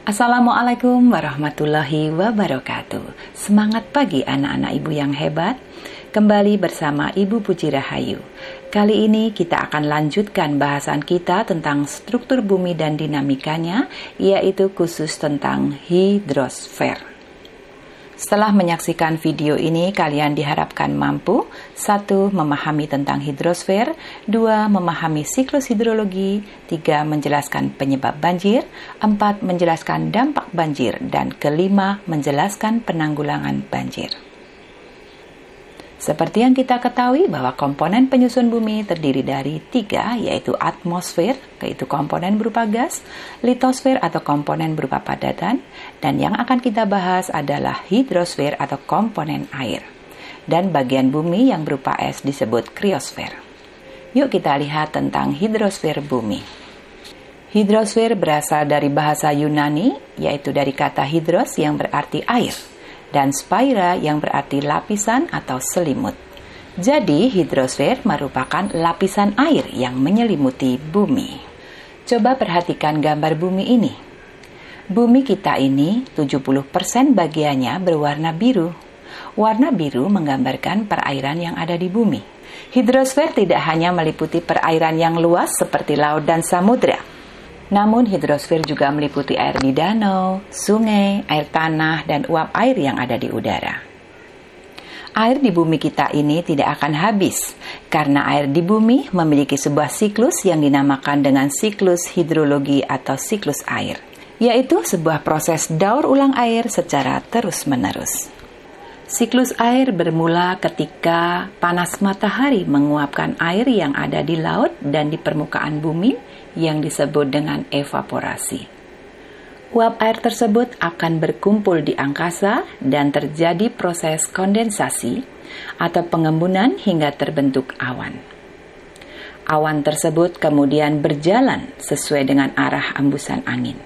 Assalamualaikum warahmatullahi wabarakatuh. Semangat pagi anak-anak ibu yang hebat. Kembali bersama Ibu Puji Rahayu. Kali ini kita akan lanjutkan bahasan kita tentang struktur bumi dan dinamikanya, yaitu khusus tentang hidrosfer. Setelah menyaksikan video ini, kalian diharapkan mampu 1. Memahami tentang hidrosfer, 2. Memahami siklus hidrologi, 3. Menjelaskan penyebab banjir, 4. Menjelaskan dampak banjir, dan kelima, menjelaskan penanggulangan banjir. Seperti yang kita ketahui bahwa komponen penyusun bumi terdiri dari 3, yaitu atmosfer, yaitu komponen berupa gas, litosfer atau komponen berupa padatan, dan yang akan kita bahas adalah hidrosfer atau komponen air. Dan bagian bumi yang berupa es disebut kriosfer. Yuk kita lihat tentang hidrosfer bumi. Hidrosfer berasal dari bahasa Yunani, yaitu dari kata hidros yang berarti air, dan spaira yang berarti lapisan atau selimut. Jadi hidrosfer merupakan lapisan air yang menyelimuti bumi. Coba perhatikan gambar bumi ini. Bumi kita ini 70% bagiannya berwarna biru. Warna biru menggambarkan perairan yang ada di bumi. Hidrosfer tidak hanya meliputi perairan yang luas seperti laut dan samudra. Namun hidrosfer juga meliputi air di danau, sungai, air tanah, dan uap air yang ada di udara. Air di bumi kita ini tidak akan habis, karena air di bumi memiliki sebuah siklus yang dinamakan dengan siklus hidrologi atau siklus air, yaitu sebuah proses daur ulang air secara terus-menerus. Siklus air bermula ketika panas matahari menguapkan air yang ada di laut dan di permukaan bumi yang disebut dengan evaporasi. Uap air tersebut akan berkumpul di angkasa dan terjadi proses kondensasi atau pengembunan hingga terbentuk awan. Awan tersebut kemudian berjalan sesuai dengan arah embusan angin.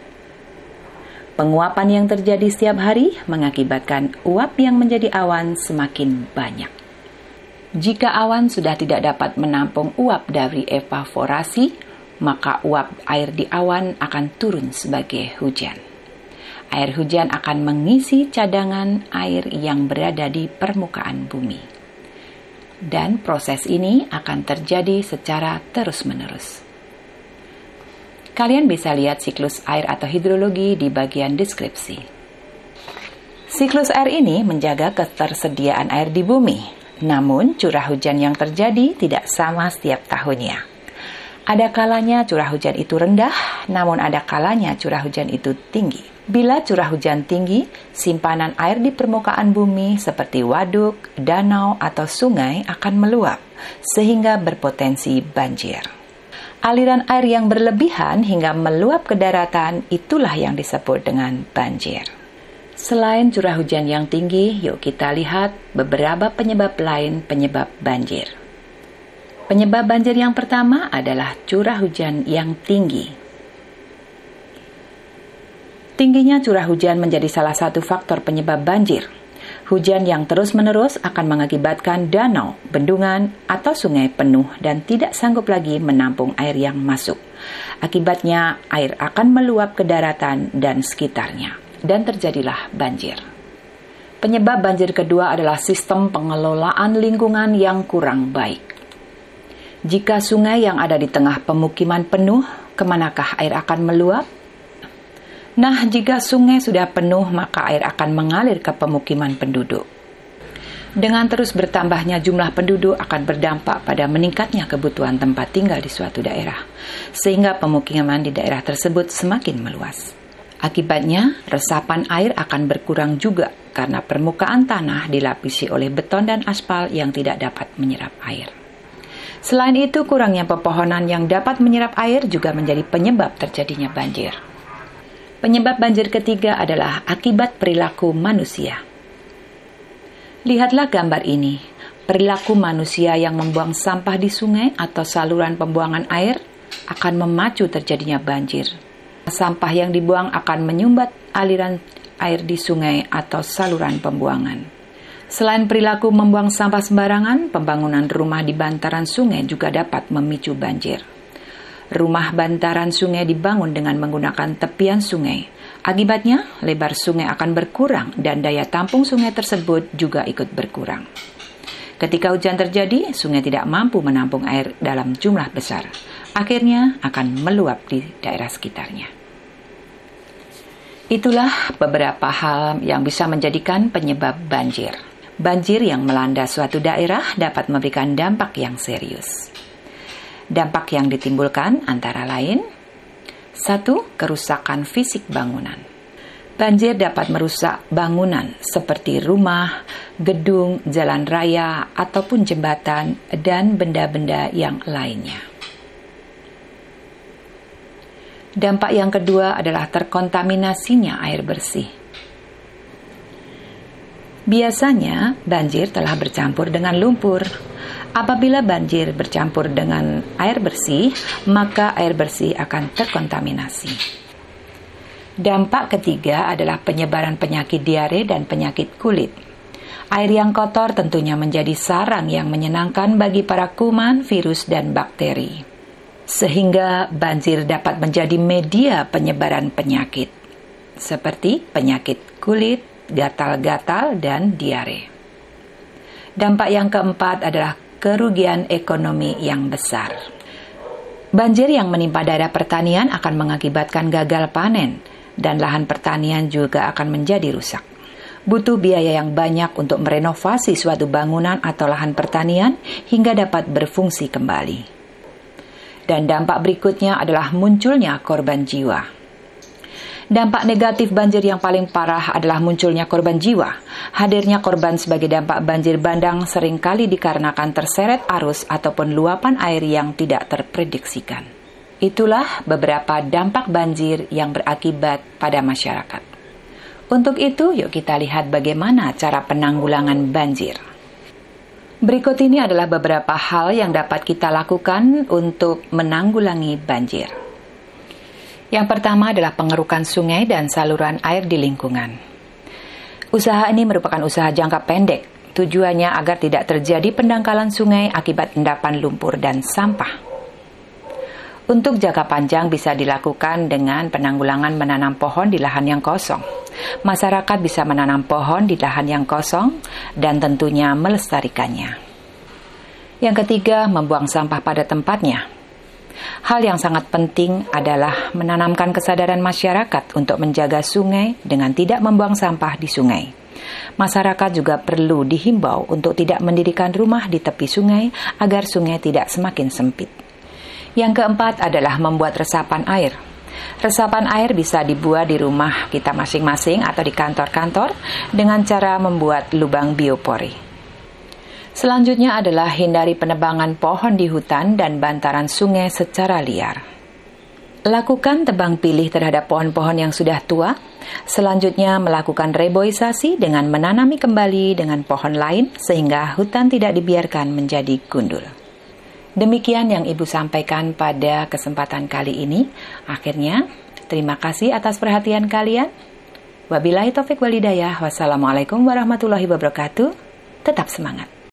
Penguapan yang terjadi setiap hari mengakibatkan uap yang menjadi awan semakin banyak. Jika awan sudah tidak dapat menampung uap dari evaporasi, maka uap air di awan akan turun sebagai hujan. Air hujan akan mengisi cadangan air yang berada di permukaan bumi. Dan proses ini akan terjadi secara terus-menerus. Kalian bisa lihat siklus air atau hidrologi di bagian deskripsi. Siklus air ini menjaga ketersediaan air di bumi, namun curah hujan yang terjadi tidak sama setiap tahunnya. Ada kalanya curah hujan itu rendah, namun ada kalanya curah hujan itu tinggi. Bila curah hujan tinggi, simpanan air di permukaan bumi seperti waduk, danau, atau sungai akan meluap, sehingga berpotensi banjir. Aliran air yang berlebihan hingga meluap ke daratan, itulah yang disebut dengan banjir. Selain curah hujan yang tinggi, yuk kita lihat beberapa penyebab lain penyebab banjir. Penyebab banjir yang pertama adalah curah hujan yang tinggi. Tingginya curah hujan menjadi salah satu faktor penyebab banjir. Hujan yang terus-menerus akan mengakibatkan danau, bendungan, atau sungai penuh dan tidak sanggup lagi menampung air yang masuk. Akibatnya, air akan meluap ke daratan dan sekitarnya, dan terjadilah banjir. Penyebab banjir kedua adalah sistem pengelolaan lingkungan yang kurang baik. Jika sungai yang ada di tengah pemukiman penuh, kemanakah air akan meluap? Nah, jika sungai sudah penuh, maka air akan mengalir ke pemukiman penduduk. Dengan terus bertambahnya jumlah penduduk akan berdampak pada meningkatnya kebutuhan tempat tinggal di suatu daerah, sehingga pemukiman di daerah tersebut semakin meluas. Akibatnya, resapan air akan berkurang juga karena permukaan tanah dilapisi oleh beton dan aspal yang tidak dapat menyerap air. Selain itu, kurangnya pepohonan yang dapat menyerap air juga menjadi penyebab terjadinya banjir. Penyebab banjir ketiga adalah akibat perilaku manusia. Lihatlah gambar ini. Perilaku manusia yang membuang sampah di sungai atau saluran pembuangan air akan memacu terjadinya banjir. Sampah yang dibuang akan menyumbat aliran air di sungai atau saluran pembuangan. Selain perilaku membuang sampah sembarangan, pembangunan rumah di bantaran sungai juga dapat memicu banjir. Rumah bantaran sungai dibangun dengan menggunakan tepian sungai. Akibatnya, lebar sungai akan berkurang dan daya tampung sungai tersebut juga ikut berkurang. Ketika hujan terjadi, sungai tidak mampu menampung air dalam jumlah besar. Akhirnya akan meluap di daerah sekitarnya. Itulah beberapa hal yang bisa menjadikan penyebab banjir. Banjir yang melanda suatu daerah dapat memberikan dampak yang serius. Dampak yang ditimbulkan antara lain: 1. Kerusakan fisik bangunan. Banjir dapat merusak bangunan seperti rumah, gedung, jalan raya, ataupun jembatan, dan benda-benda yang lainnya. Dampak yang kedua adalah terkontaminasinya air bersih. Biasanya, banjir telah bercampur dengan lumpur. Apabila banjir bercampur dengan air bersih, maka air bersih akan terkontaminasi. Dampak ketiga adalah penyebaran penyakit diare dan penyakit kulit. Air yang kotor tentunya menjadi sarang yang menyenangkan bagi para kuman, virus, dan bakteri. Sehingga banjir dapat menjadi media penyebaran penyakit, seperti penyakit kulit, gatal-gatal, dan diare. Dampak yang keempat adalah kerugian ekonomi yang besar. Banjir yang menimpa daerah pertanian akan mengakibatkan gagal panen, dan lahan pertanian juga akan menjadi rusak. Butuh biaya yang banyak untuk merenovasi suatu bangunan atau lahan pertanian hingga dapat berfungsi kembali. Dan dampak berikutnya adalah munculnya korban jiwa. Dampak negatif banjir yang paling parah adalah munculnya korban jiwa. Hadirnya korban sebagai dampak banjir bandang seringkali dikarenakan terseret arus ataupun luapan air yang tidak terprediksikan. Itulah beberapa dampak banjir yang berakibat pada masyarakat. Untuk itu, yuk kita lihat bagaimana cara penanggulangan banjir. Berikut ini adalah beberapa hal yang dapat kita lakukan untuk menanggulangi banjir. Yang pertama adalah pengerukan sungai dan saluran air di lingkungan. Usaha ini merupakan usaha jangka pendek. Tujuannya agar tidak terjadi pendangkalan sungai akibat endapan lumpur dan sampah. Untuk jangka panjang bisa dilakukan dengan penanggulangan menanam pohon di lahan yang kosong. Masyarakat bisa menanam pohon di lahan yang kosong dan tentunya melestarikannya. Yang ketiga, membuang sampah pada tempatnya. Hal yang sangat penting adalah menanamkan kesadaran masyarakat untuk menjaga sungai dengan tidak membuang sampah di sungai. Masyarakat juga perlu dihimbau untuk tidak mendirikan rumah di tepi sungai agar sungai tidak semakin sempit. Yang keempat adalah membuat resapan air. Resapan air bisa dibuat di rumah kita masing-masing atau di kantor-kantor dengan cara membuat lubang biopori. Selanjutnya adalah hindari penebangan pohon di hutan dan bantaran sungai secara liar. Lakukan tebang pilih terhadap pohon-pohon yang sudah tua. Selanjutnya melakukan reboisasi dengan menanami kembali dengan pohon lain sehingga hutan tidak dibiarkan menjadi gundul. Demikian yang Ibu sampaikan pada kesempatan kali ini. Akhirnya, terima kasih atas perhatian kalian. Wabillahi taufik wal hidayah. Wassalamualaikum warahmatullahi wabarakatuh. Tetap semangat.